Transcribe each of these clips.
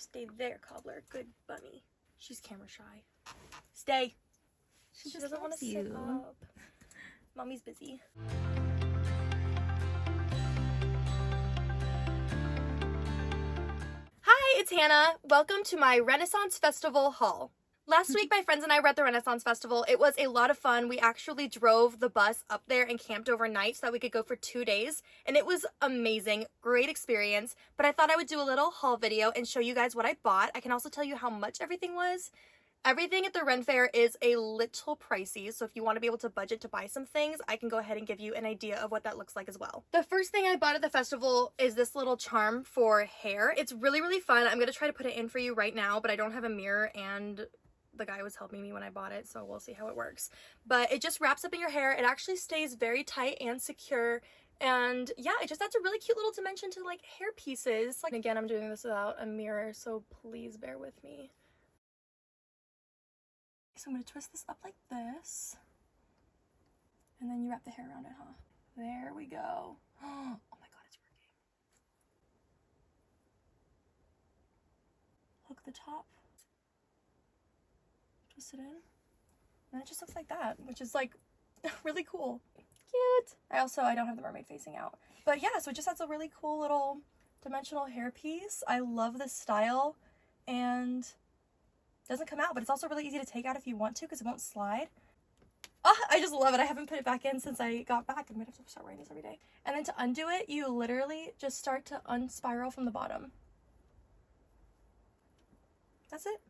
stay there, Cobbler. Good bunny. She's camera shy. Stay. She doesn't want to sit up. Mommy's busy. Hi, it's Hannah. Welcome to my Renaissance Festival haul. Last week, my friends and I were at the Renaissance Festival. It was a lot of fun. We actually drove the bus up there and camped overnight so that we could go for 2 days. And it was amazing. Great experience. But I thought I would do a little haul video and show you guys what I bought. I can also tell you how much everything was. Everything at the Ren Fair is a little pricey, so if you want to be able to budget to buy some things, I can go ahead and give you an idea of what that looks like as well. The first thing I bought at the festival is this little charm for hair. It's really, really fun. I'm going to try to put it in for you right now, but I don't have a mirror and the guy was helping me when I bought it, so we'll see how it works. But it just wraps up in your hair. It actually stays very tight and secure. And yeah, it just adds a really cute little dimension to like hair pieces. Like, again, I'm doing this without a mirror, so please bear with me. So I'm going to twist this up like this, and then you wrap the hair around it, huh? There we go. Oh my god, it's working. Hook the top, twist it in, and it just looks like that, which is like really cool. Cute. I don't have the mermaid facing out. But yeah, so it just adds a really cool little dimensional hair piece. I love this style, and doesn't come out, but it's also really easy to take out if you want to because it won't slide. Oh, I just love it. I haven't put it back in since I got back. I'm gonna have to start wearing this every day. And then to undo it, you literally just start to unspiral from the bottom. That's it.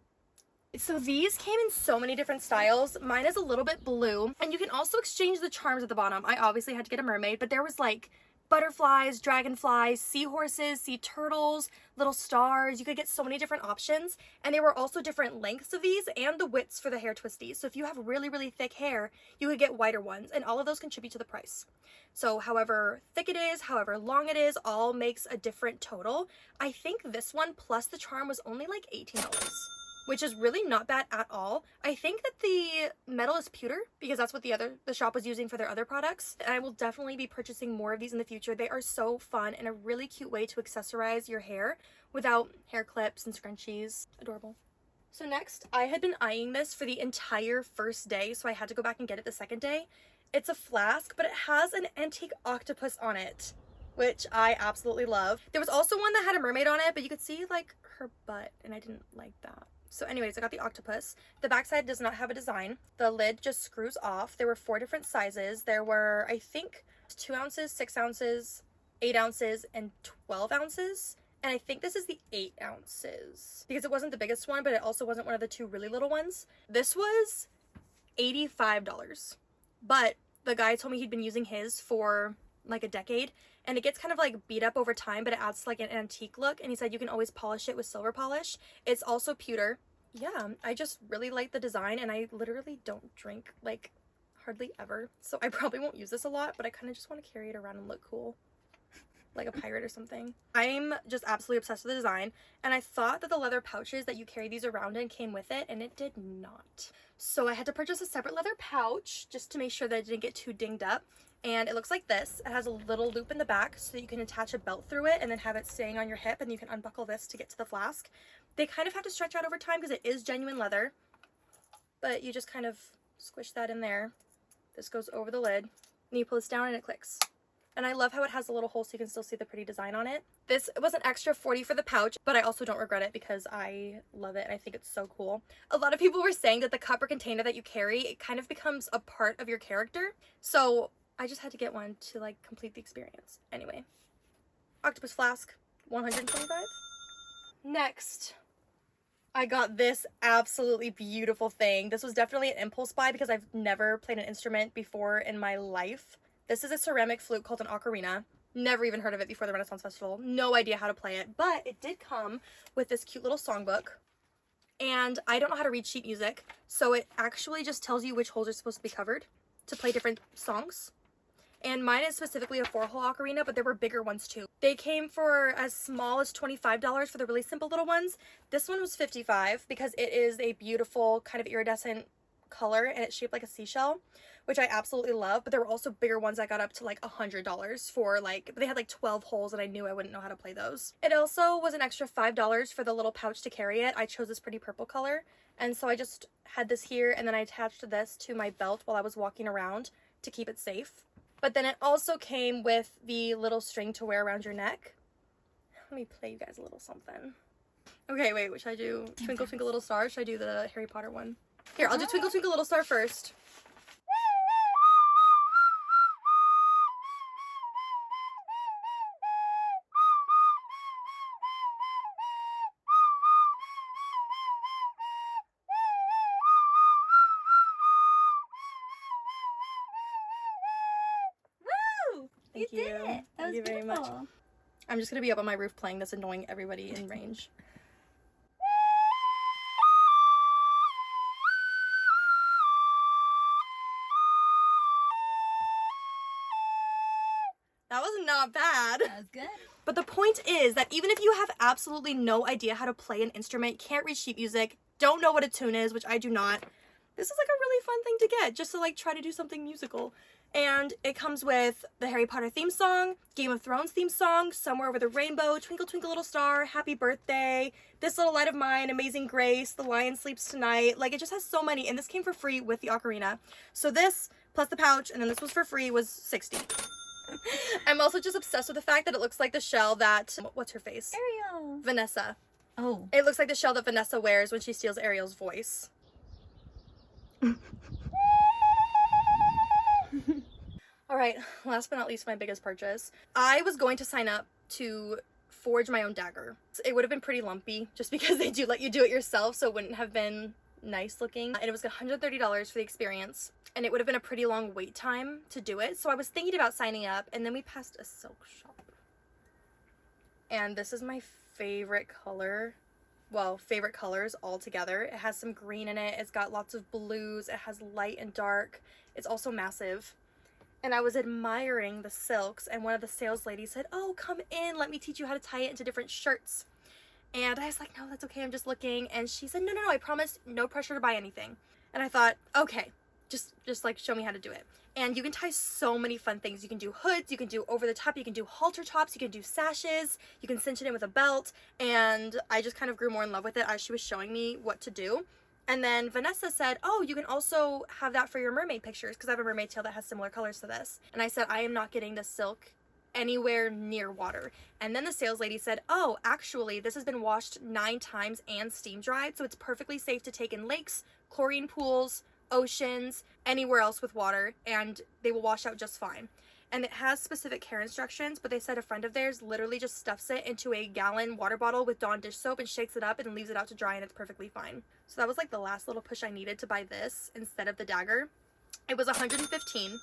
So these came in so many different styles. Mine is a little bit blue, and you can also exchange the charms at the bottom. I obviously had to get a mermaid, but there was like butterflies, dragonflies, seahorses, sea turtles, little stars. You could get so many different options, and there were also different lengths of these and the widths for the hair twisties. So if you have really, really thick hair, you could get wider ones, and all of those contribute to the price. So however thick it is, however long it is, all makes a different total. I think this one plus the charm was only like $18. Which is really not bad at all. I think that the metal is pewter because that's what the shop was using for their other products. And I will definitely be purchasing more of these in the future. They are so fun and a really cute way to accessorize your hair without hair clips and scrunchies. Adorable. So next, I had been eyeing this for the entire first day, so I had to go back and get it the second day. It's a flask, but it has an antique octopus on it, which I absolutely love. There was also one that had a mermaid on it, but you could see like her butt, and I didn't like that. So anyways, I got the octopus. The backside does not have a design. The lid just screws off. There were 4 different sizes. There were, I think, 2 ounces, 6 ounces, 8 ounces, and 12 ounces. And I think this is the 8 ounces because it wasn't the biggest one, but it also wasn't one of the 2 really little ones. This was $85, but the guy told me he'd been using his for like a decade, and it gets kind of like beat up over time, but it adds like an antique look, and he said you can always polish it with silver polish. It's also pewter. Yeah, I just really like the design, and I literally don't drink like hardly ever, so I probably won't use this a lot, but I kind of just want to carry it around and look cool like a pirate or something. I'm just absolutely obsessed with the design, and I thought that the leather pouches that you carry these around in came with it, and it did not. So I had to purchase a separate leather pouch just to make sure that it didn't get too dinged up. And it looks like this. It has a little loop in the back so that you can attach a belt through it and then have it staying on your hip, and you can unbuckle this to get to the flask. They kind of have to stretch out over time because it is genuine leather, but you just kind of squish that in there. This goes over the lid, and you pull this down and it clicks. And I love how it has a little hole so you can still see the pretty design on it. This was an extra $40 for the pouch, but I also don't regret it because I love it and I think it's so cool. A lot of people were saying that the cup or container that you carry, it kind of becomes a part of your character. So I just had to get one to like complete the experience. Anyway, octopus flask, $125. Next, I got this absolutely beautiful thing. This was definitely an impulse buy because I've never played an instrument before in my life. This is a ceramic flute called an ocarina. Never even heard of it before the Renaissance Festival. No idea how to play it, but it did come with this cute little songbook. And I don't know how to read sheet music, so it actually just tells you which holes are supposed to be covered to play different songs. And mine is specifically a 4-hole ocarina, but there were bigger ones too. They came for as small as $25 for the really simple little ones. This one was $55 because it is a beautiful kind of iridescent color, and it's shaped like a seashell, which I absolutely love. But there were also bigger ones that got up to like $100 for like, they had like 12 holes, and I knew I wouldn't know how to play those. It also was an extra $5 for the little pouch to carry it. I chose this pretty purple color, and so I just had this here, and then I attached this to my belt while I was walking around to keep it safe. But then it also came with the little string to wear around your neck. Let me play you guys a little something. Okay, wait, should I do Twinkle Twinkle Little Star? Should I do the Harry Potter one? Here, I'll do Twinkle Twinkle Little Star first. Woo! You did it! That Thank was you very much. I'm just gonna be up on my roof playing this, annoying everybody in range. That was not bad. That was good. But the point is that even if you have absolutely no idea how to play an instrument, can't read sheet music, don't know what a tune is, which I do not, this is like a really fun thing to get, just to like try to do something musical. And it comes with the Harry Potter theme song, Game of Thrones theme song, Somewhere Over the Rainbow, Twinkle Twinkle Little Star, Happy Birthday, This Little Light of Mine, Amazing Grace, The Lion Sleeps Tonight. Like, it just has so many, and this came for free with the ocarina. So this, plus the pouch, and then this was for free, was $60. I'm also just obsessed with the fact that it looks like the shell that, what's her face? Ariel. Vanessa. Oh. It looks like the shell that Vanessa wears when she steals Ariel's voice. All right, last but not least, my biggest purchase. I was going to sign up to forge my own dagger. It would have been pretty lumpy just because they do let you do it yourself, so it wouldn't have been nice looking. And it was $130 for the experience, and it would have been a pretty long wait time to do it. So I was thinking about signing up, and then we passed a silk shop. And this is my favorite color. Well, favorite colors all together. It has some green in it. It's got lots of blues. It has light and dark. It's also massive. And I was admiring the silks, and one of the sales ladies said, "Oh, come in, let me teach you how to tie it into different shirts." And I was like, "No, that's okay, I'm just looking." And she said, no, I promise, no pressure to buy anything. And I thought, okay, just like show me how to do it. And you can tie so many fun things. You can do hoods, you can do over the top, you can do halter tops, you can do sashes, you can cinch it in with a belt. And I just kind of grew more in love with it as she was showing me what to do. And then Vanessa said, "Oh, you can also have that for your mermaid pictures," because I have a mermaid tail that has similar colors to this. And I said, I am not getting the silk anywhere near water. And then the sales lady said, "Oh, actually, this has been washed 9 times and steam dried, so it's perfectly safe to take in lakes, chlorine pools, oceans, anywhere else with water, and they will wash out just fine." And it has specific care instructions, but they said a friend of theirs literally just stuffs it into a gallon water bottle with Dawn dish soap and shakes it up and leaves it out to dry, and it's perfectly fine. So that was like the last little push I needed to buy this instead of the dagger. It was $115,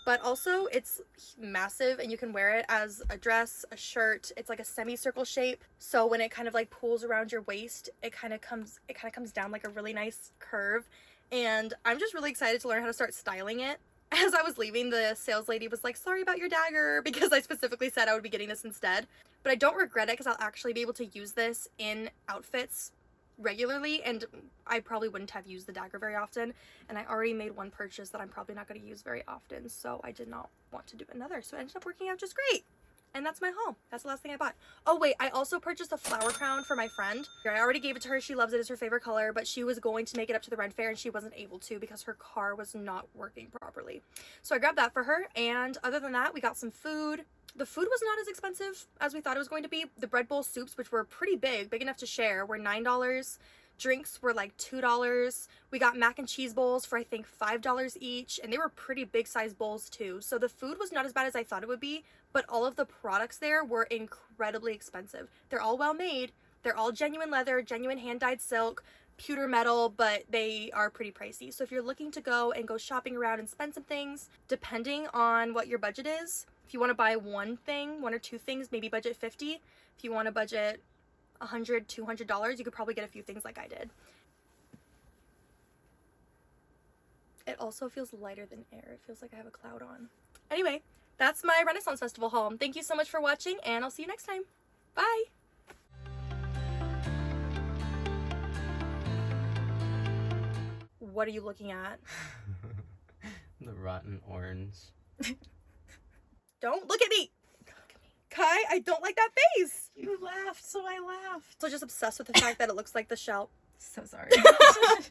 but also it's massive, and you can wear it as a dress, a shirt. It's like a semicircle shape, so when it kind of like pulls around your waist, it kind of comes down like a really nice curve. And I'm just really excited to learn how to start styling it. As I was leaving, the sales lady was like, "Sorry about your dagger," because I specifically said I would be getting this instead. But I don't regret it, because I'll actually be able to use this in outfits regularly, and I probably wouldn't have used the dagger very often. And I already made one purchase that I'm probably not going to use very often, so I did not want to do another. So it ended up working out just great. And that's my haul. That's the last thing I bought. Oh wait, I also purchased a flower crown for my friend. I already gave it to her. She loves it. It's her favorite color, but she was going to make it up to the Red Fair, and she wasn't able to because her car was not working properly. So I grabbed that for her, and other than that, we got some food. The food was not as expensive as we thought it was going to be. The bread bowl soups, which were pretty big enough to share, were $9. Drinks were like $2. We got mac and cheese bowls for I think $5 each, and they were pretty big size bowls too. So the food was not as bad as I thought it would be, but all of the products there were incredibly expensive. They're all well made. They're all genuine leather, genuine hand-dyed silk, pewter metal, but they are pretty pricey. So if you're looking to go shopping around and spend some things, depending on what your budget is, if you want to buy one or two things, maybe budget $50. If you want to budget $100, $200, you could probably get a few things like I did. It also feels lighter than air. It feels like I have a cloud on. Anyway, that's my Renaissance Festival haul. Thank you so much for watching, and I'll see you next time. Bye! What are you looking at? The rotten orange. Don't look at me! Don't look at me. Kai, I don't like that face! You laughed, so I laughed. So just obsessed with the fact that it looks like the shell. So sorry.